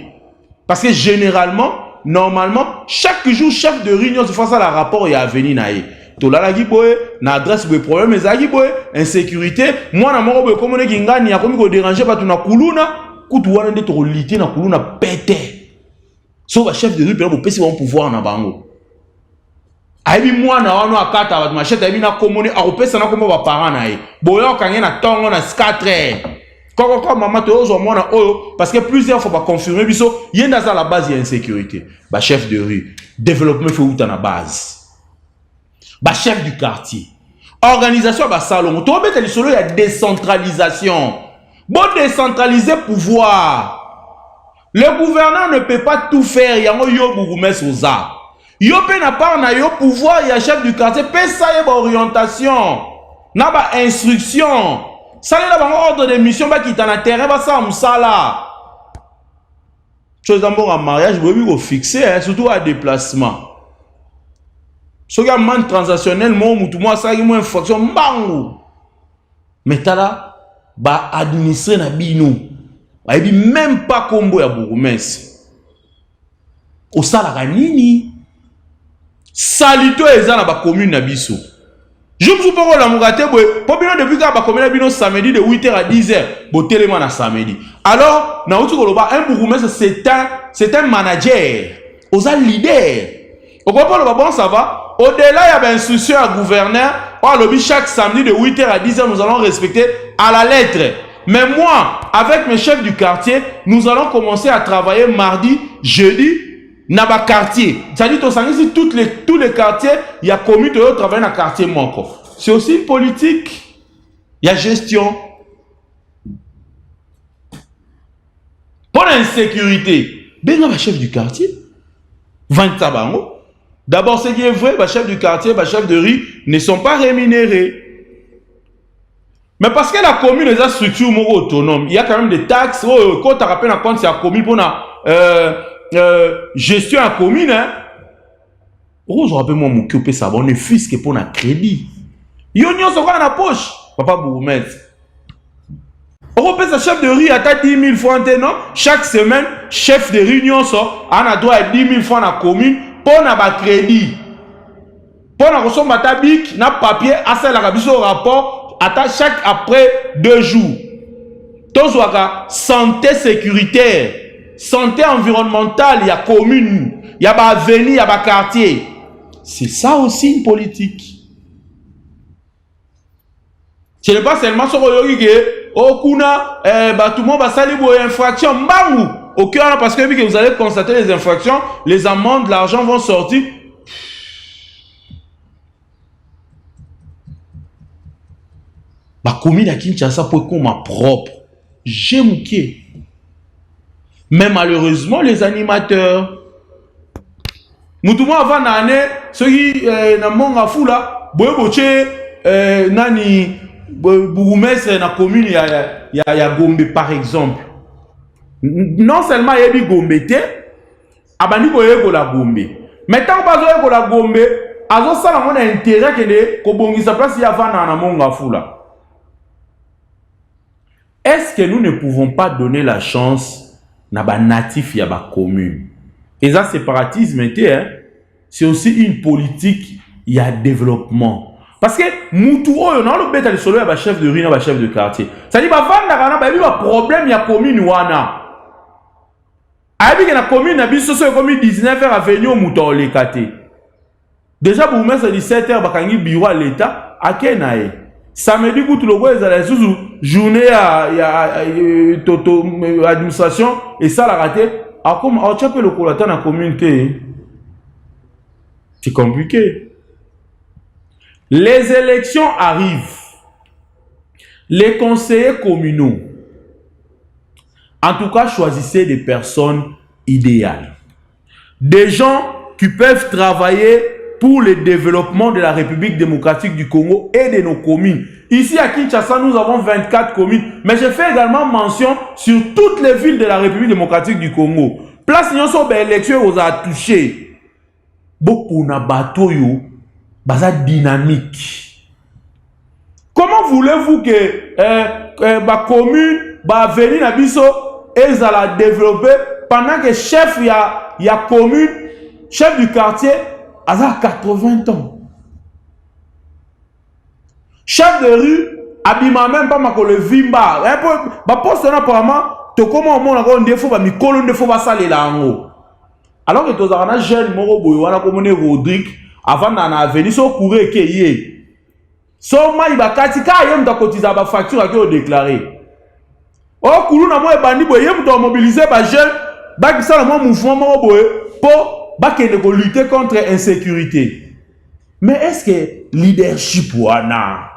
Speaker 3: parce que généralement normalement chaque jour chef de réunion se fasse à la rapport et à venir naé to la giboé na adresse boy problème les giboé insécurité moi na moko boy comme ne ngani ya komi ko déranger ba tuna kuluna kutu wana nde to lité na kuluna pété so ba chef de rue pe pesi bon pouvoir na bango aibi mwana wana akata ba machete aibi na komoni akopesa na komba ba parents naé boyo kangé na tongo na 4h. Quand maman te ose mona oyo parce que plusieurs fois pas confirmer biso yenda za la base ya insécurité ba chef de rue développement fait outa na base ba chef du quartier organisation ba salon to beta li solo ya décentralisation bon décentraliser pouvoir le gouverneur ne peut pas tout faire yango yo bourgmestre oza yo pe na part na yo pouvoir ya chef du quartier pe ça y ba orientation na ba instruction. Ça est là, ordre de mission qui est dans le terrain, ça musala. Chose d'abord en mariage, vous pouvez fixer, surtout à déplacement. Ce qui est man transactionnel, moi, ça est une fonction bango. Mais là, bah administrer na bino, bah même pas combo ya bourgmestre. Au salarié nini, salito ezana ba commune na biso. Je me suis pas la mougate, pour bien depuis que la commune samedi de 8h à 10h, bon téléman à samedi. Alors, na un bourgmestre c'est un manager, aux un leader. Au comprend bon ça va. Au-delà il y a une instruction à gouverneur. Chaque samedi de 8h à 10h nous allons respecter à la lettre. Mais moi, avec mes chefs du quartier, nous allons commencer à travailler mardi, jeudi, dans le quartier. C'est-à-dire que tous les quartiers, il y a commis de travailler dans le quartier. C'est aussi une politique. Il y a gestion. Pour l'insécurité, ben le chef du quartier, 20 tabango. D'abord, ce qui est vrai, le chef du quartier, le chef de rue ne sont pas rémunérés. Mais parce que la commune est une structure autonome, il y a quand même des taxes. Quand tu rappelles compte, c'est la commune pour la gestion à commune. Je rappelle moi, mon copé, ça va, on est fisc pour un crédit. Il y a dans la poche. Papa Bourmet. On peut chef de rue à 10 000 francs, non? Chaque semaine, chef de réunion, on a droit à 10 000 francs dans la commune pour un crédit. Pour un recevoir un bic, un papier, à ça, la rapport. Chaque après 2 jours. Tous santé sécuritaire, santé environnementale, il y a commune, il y a avenue, il y a quartier. C'est ça aussi une politique. Ce n'est pas seulement sur le oh kuna, tout le monde va salir pour infraction, bangou. Au cœur, parce que vous allez constater les infractions, les amendes, l'argent vont sortir. La commune à Kinshasa peut comme propre. J'ai mouqué. Mais malheureusement, les animateurs. Moutouma avant l'année, ceux qui n'ont pas fou là, nani, bourgmestre na commune, il y a Gombe par exemple. Non seulement il y a Gombe, abani ko la Gombe. Mais tant que la Gombe, azo ça la mon intérêt que ko bongisa place il y a avant na monga fou là. Est-ce que nous ne pouvons pas donner la chance à les natifs et à la commune? Et ça, séparatisme, c'est aussi une politique, il y a développement. Parce que Moutou, on a le bête à solo, il y a chef de rue, il y a chef de quartier. Ça dit, il y a un problème, il y a commune ou ana. Il y a une commune, il y a une commune 19h à venir au Moutou, les kate. Déjà, pour mettre 17h, il y a un bureau à l'État, à Kenae. Samedi, vous le voyez, vous allez journée à administration et ça la raté. Alors, comme tu peux le collater dans la communauté, c'est compliqué. Les élections arrivent. Les conseillers communaux, en tout cas, choisissez des personnes idéales. Des gens qui peuvent travailler pour le développement de la République démocratique du Congo et de nos communes. Ici à Kinshasa, nous avons 24 communes, mais je fais également mention sur toutes les villes de la République démocratique du Congo. Place nous sommes élections aux a touché. Beaucoup na bateau yo, baza dynamique. Comment voulez-vous que ma commune va venir na biso et ça la développer pendant que chef y a commune, chef du quartier à 80 ans. Chef de rue, abima même pas ma le vimba. Ba poste na apparemment, to comment on a un défaut, ba mi kolon défaut ba sale la ngo. Alors que tous a jeune moro boy wana comme Rodrigue avant na venir so courir ke yé. So mai ba katika yem ta cotiser ba facture ke o déclarer. O kulu na mo e bandi boy yem to mobiliser ba jeune ba ki sala mo mouvement mo boy pour ba lutter contre l'insécurité. Mais est-ce que leadership wana?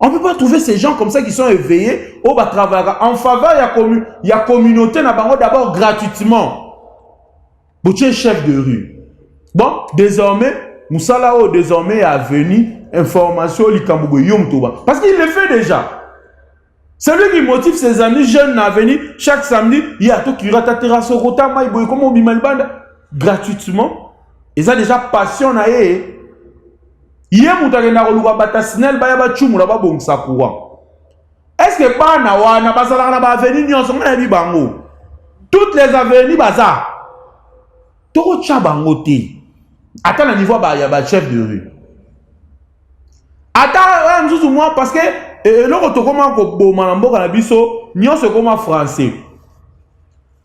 Speaker 3: On ne peut pas trouver ces gens comme ça qui sont éveillés au va travailler en faveur de la communauté d'abord gratuitement. Boucher chef de rue. Bon, désormais, Moussalao désormais est venu information parce qu'il le fait déjà. C'est lui qui motive ses amis jeunes à venir chaque samedi. Il y a tout qui rate terrasse au rota maïboy comme au bimalbanda gratuitement. Ils ont déjà passion à eux. Hier, nous avons batasinel bayaba chumu la babong sakouan. Est-ce que pas na wana basala na ba avenue nyonso na bi bango? Toutes les avenues baza. Toko cha bango te. Attends le niveau ba ya ba chef de rue. Attends un moi parce que le rotokoma ko bo malambo na biso nyonso comme français.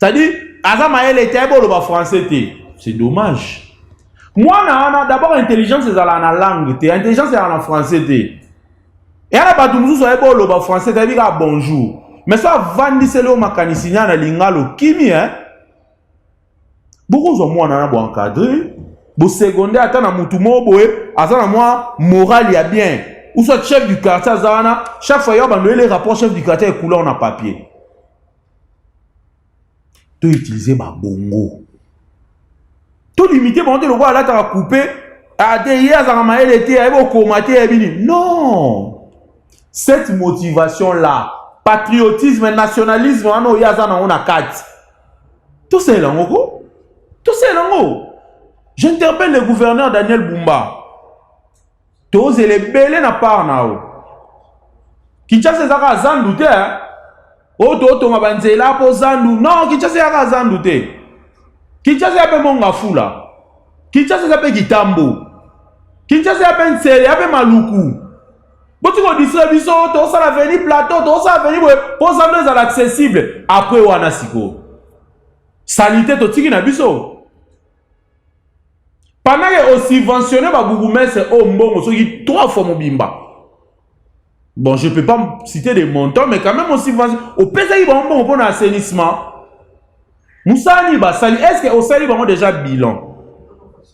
Speaker 3: C'est-à-dire azama elle était bo le ba français te. C'est dommage. Moi, d'abord, intelligence, c'est dans la langue. Intelligence, c'est en français. Et à la base, nous sommes en français, c'est-à-dire bonjour. Mais ça vandisele au makanisi na lingalo kimi hein. Beaucoup de moi na bo encadré, bo secondaire ata na mutu mo boye, azana moi moral ya bien. Ou soit chef du quartier azana, chaque fois yo bando les rapports chef du quartier couleur na papier. Tu utiliser ma bongo. Tu limiter bon le roi là tu couper a derrière azana mael était ebo komater ebini. Non. Cette motivation là, patriotisme, nationalisme, on a yazana on a quatre. Tout c'est là ngoko. Tout c'est là. J'interpelle le gouverneur Daniel Bumba. Tous les belés na part nao. Kinshasa zaka zandu te. Oto mabanzela po zandu. Non, Kinshasa zaka zandu te. Kinshasa yape monga fula. Kinshasa yape kitambo. Kinshasa yape nsele, yape maluku. Boti ko distribution, to sa la veni plateau, to sa veni po zandu za accessible. Après wana siko. Sanité to tiki na biso. Pendant que on subventionne ma bourgmestre au mbongo, ce qui 3 fois mon bimba. Bon, je ne peux pas citer des montants, mais quand même on subventionne. Au pays bon pour l'assainissement. Moussani Basali, est-ce que au Sali bango déjà bilan?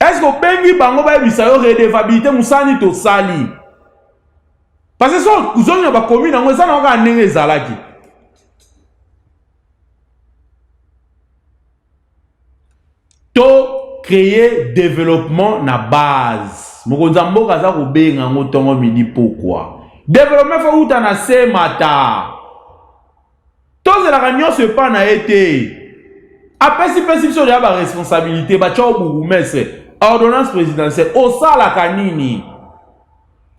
Speaker 3: Est-ce que au pays bango ba bisayo redevabilité Moussani to Sali? Parce que ça, vous avez une commune, on ça n'a pas n'engagé zalaki. To créer développement na base. Mokonzambo kaza kubenga ngotongo midi pourquoi? Développement faut uta na se mata. Tous la réunion se pas na été. Après si sur la responsabilité ba tcho bourgmestre ordonnance présidentielle au sala kanini.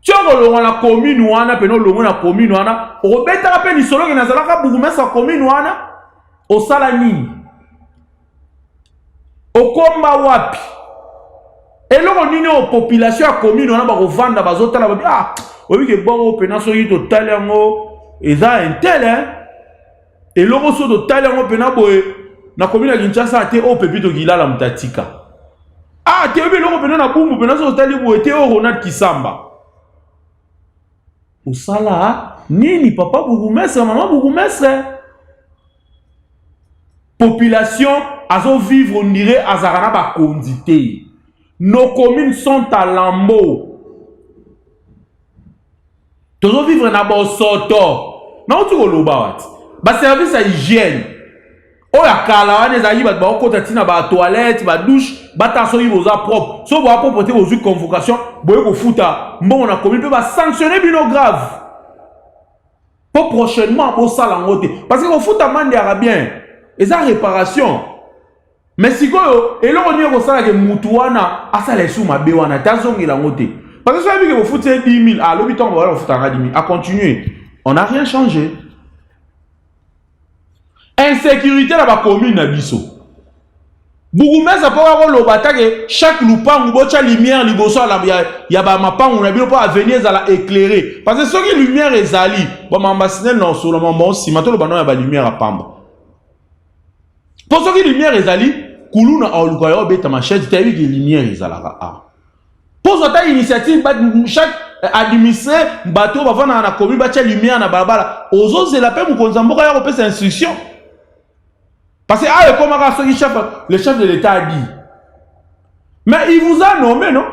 Speaker 3: Tchoko longa la commune wana peno longa na commune wana obeta ka pe ni solo ke na zala ka bourgmestre commune wana au sala nini. Okomba wapi eloko nini o population ya commune on a ba kovanda bazotala ba ah obi ke bon pena so yito talango eza intel hein eloko so to talango pena boye na commune ya Kinshasa te o pepito gilala mutatika ah te obi eloko pena na bumbu pena so tali boye te o Ronald Kisamba osala nini papa bourgmestre maman bourgmestre population azo vivre on dirait azarana ba condité. Nos communes sont à lambeau. Tozo vivre na ba soto. Na otu ko loba wat. Ba service à hygiène. O ya kala wana ezali ba okota tina ba toilette, ba douche, ba taso yi boza propre. So ba proposer aux convocation, boye ko futa. Mbongo na commune peut ba sanctionner bino grave. Pour prochainement pour ça la ngote. Parce que ko futa mande arabien. Et ça réparation. Mais si quoi, et là on y a ça que mutuana, à ça les sous ma béwana, t'as zongi la montée. Parce que ça veut dire que vous foutez 10 000, à l'hôpital on va foutre 10 000, à continuer. On n'a rien changé. Insécurité dans la commune à Bisso. Bougumès a pas avoir le bataille chaque lupin ou bocha lumière liboso il y a ba mapang on a bien pas à venir à la éclairer. Parce que ce qui lumière est ali, bon m'ambassadeur non sur le moment si maintenant le banon y a ba lumière à pamba. Pour ce qui est lumière est allé, Koulouna a eu bête ma chaise, tu as vu que lumière est allé. Pour cette initiative, chaque administré, bateau va vendre la commune, bâtir lumière na barbara. Aux autres, c'est la peine pour qu'on s'en moque à cette instruction. Parce que ah, comme le chef de l'État a dit. Mais il vous a nommé, non?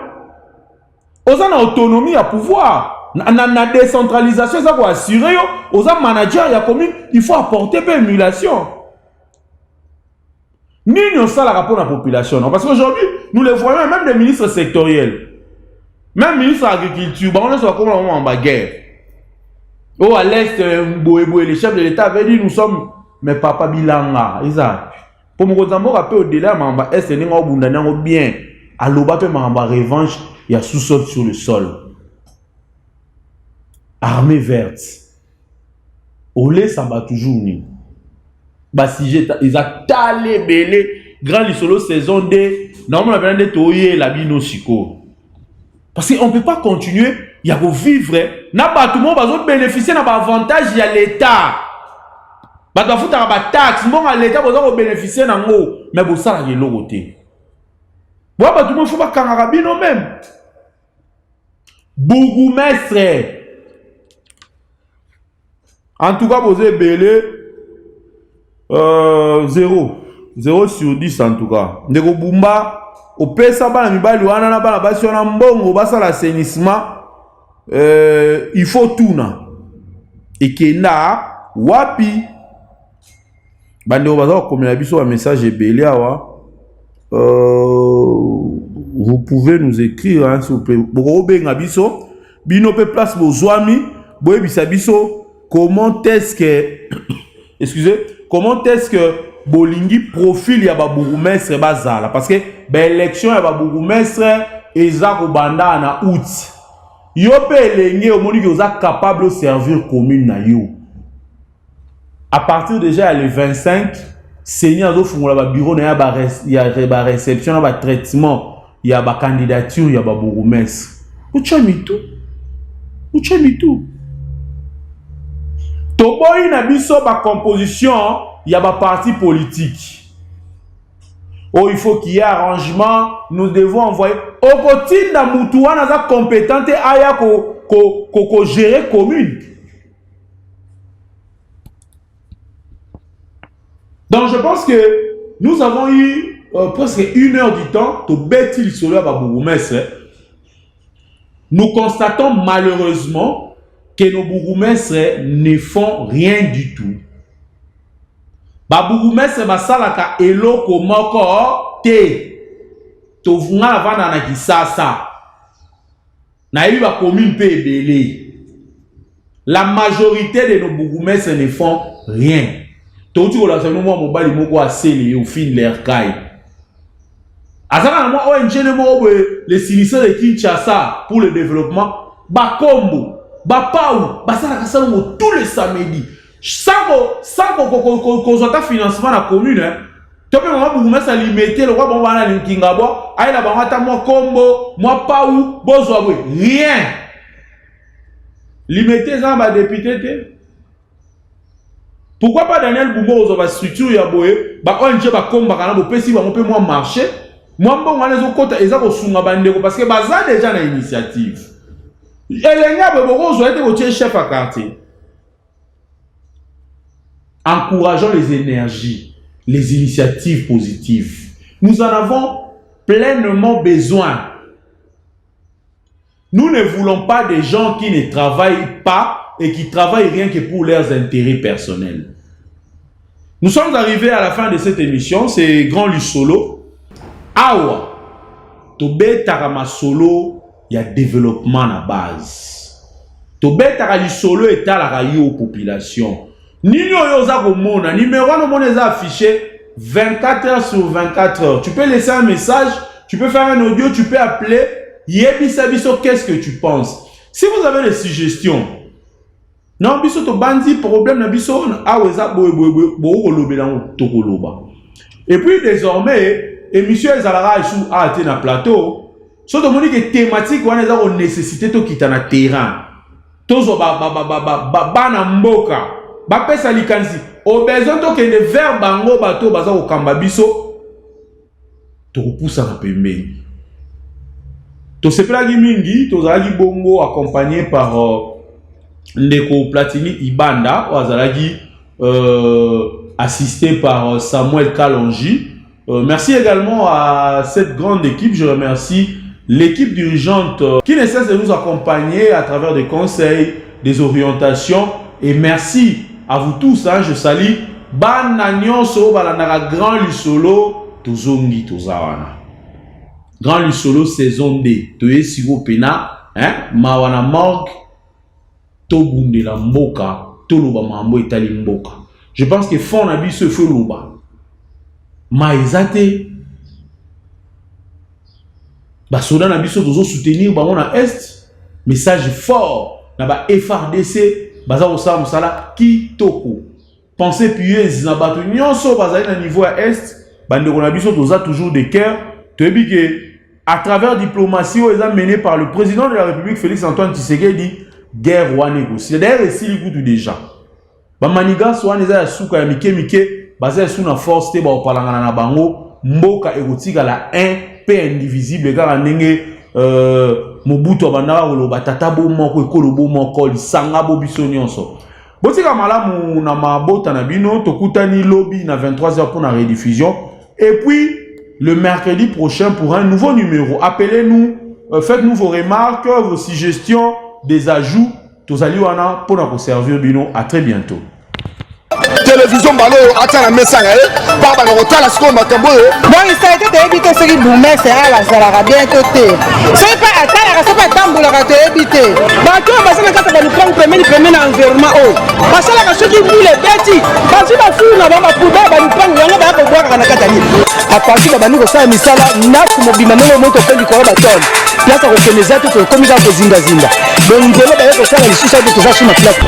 Speaker 3: Aux en autonomie à pouvoir. La décentralisation, ça va assurer. Aux en manager, il y a commune, il faut apporter peu émulation. Ni nous ça la rapport à la population. Non? Parce qu'aujourd'hui, nous les voyons même des ministres sectoriels. Même ministre de l'agriculture, on est comme en bagarre. Oh, à l'est, les chefs de l'État avaient dit nous sommes, mais papa Bilanga. Pour me dire, rappel au-delà, est ce que bien. À l'oba, ma revanche, il y a sous-sol sur le sol. Armée verte. Au lait, ça va toujours ni. Bah si ils ont talé belé grand lisolo saison 2 normalement on a besoin de toyer la bino siko parce qu'on ne peut pas continuer il y a que vivre n'a pas tout le monde va bénéficier n'a pas avantage il y a l'état bah doit foutre ba taxe bon à l'état va bénéficier dans ngo mais bon ça il est l'autre côté bon bah tout le monde faut pas kangarabino même bourgmestre En tout cas, vous avez belé 0 sur 10 en tout cas. Ndeko Bumba, au pesa bana mibali wana na bana basi wana mbongo basa l'assainissement, il faut tout na. Et kenda wapi bande baza comme la biso un message belé awa. Vous pouvez nous écrire hein, s'il vous plaît. Boko benga biso, bino pe place bozwami, boye bisabiso comment est-ce que excusez, comment est-ce que bolingi profil ya ba bourgmestre bazala parce que ben élection ya ba bourgmestre eza ko banda na août. Yo pe elenge omoni ki oza capable de servir commune na yo. À partir déjà le 25, Seigneur zo fungula ba bureau na ya ba réception na ba traitement ya ba candidature ya ba bourgmestre. Uchami tout. Toboyi na biso ba composition ya ba parti politique. Oh, il faut qu'il y ait arrangement, nous devons envoyer au quotidien na mutuwa na za compétente aya ko gérer commune. Donc je pense que nous avons eu presque 1 heure du temps to beti lisolo ya ba bourgmestre. Nous constatons malheureusement que nos bourgmestres ne font rien du tout. Ba bourgmestre basalaka eloko moko te. Tovunga vana na kisasa. Na yebi ba commune pe ebele. La majorité de nos bourgmestres ne font rien. Touti ko la sanu mo mobali moko aseli au fin l'air kai. Azaka na mo ONG ne mo les sinistres de Kinshasa pour le développement ba kombo ba pau ba sala kasala mo tous les samedis. Sans qu'on financement la commune, tu peux me limiter le roi bon wana linkingabo, aïe la bangata moi combo, moi pas où, bozoabwe, rien. Limiter ça ma député. Pourquoi pas Daniel Boubo aux structure ya boye, ba ONG ba komba kana bo pesi ba mo pe moi marcher. Moi bon wana zo kota eza ko sunga bandeko parce que baza déjà na initiative. Elenya bebo zo été au chef à quartier. Encourageons les énergies, les initiatives positives. Nous en avons pleinement besoin. Nous ne voulons pas des gens qui ne travaillent pas et qui travaillent rien que pour leurs intérêts personnels. Nous sommes arrivés à la fin de cette émission. C'est Grand Lussolo. Awa, Tobé Tarama Solo, il y a développement à la base. Tobé Tarama Solo est à la radio population. Numéro affiché 24 heures sur 24 heures. Tu peux laisser un message, tu peux faire un audio, tu peux appeler. Yebisabiso, qu'est-ce que tu penses? Si vous avez des suggestions, non, biso to bandi problème na biso aweza et puis désormais, émission Ezalara sous a été na plateau. So to moni que thématique wana eza ko nécessité to kita na terrain. Tozo ba na mboka. Bapesa likansi au besoin to que le verbe bango bato baza ko kamba biso to poussa na pembeni to sepelaki mingi to zalaki bongo accompagné par Ndeko Platini Ibanda ou azalaki assisté par Samuel Kalonji. Merci également à cette grande équipe. Je remercie l'équipe dirigeante qui ne cesse de nous accompagner à travers des conseils, des orientations, et merci à vous tous, hein, je salue Banagnon so balanara Grand Lussolo tozongi tozawana. Grand Lussolo saison 2. Toye sigo pena, hein, mawana morgue tobunde la mboka, toloba mambo etali mboka. Je pense que fond na biso fo loba. Maizate ba soda na biso tozo soutenir bango na est. Message fort na ba FRDC baza osala musala kitoko. Pensez pieuse na bato nyonso bazali na niveau à est, bandeko na biso toza toujours de cœur. Toyebi que à travers diplomatie menée par le président de la République Félix Antoine Tshisekedi, guerre wa négocier. D'ailleurs ici il goûte déjà. Ba maniga so wana za suka ya mike baza sous na force te ba opalanga na bango mboka erotika la un paix indivisible kaka ndenge Mobutu abandaka koloba tata bo moko ekolo bo moko lisanga bo biso nyonso. Botika malamu na mabota na bino, tokutani lobby na 23h pour la rediffusion. Et puis, le mercredi prochain pour un nouveau numéro. Appelez-nous, faites-nous vos remarques, vos suggestions, des ajouts. Tozaliwana pour nous servir bino. À très bientôt.
Speaker 1: Télévision balo atana mesanga baba na kotala siko makambo yo
Speaker 2: bon ça été éviter ce qui boumet c'est à la zalaka bientôt te c'est pas atala c'est pas tamboulaka te éviter bato basana kata ba nous premier na environnement oh basala ka soki boule beti basi ba fulu na ba pouba ba nous prendre yango ba ko boire na kata ni à partir ba nous ça misala na kumobima no moto pendi ko ba ton place ko keneza to ko komika ko zinga zinga donc ngelo ba ko sala lisusa to za suma place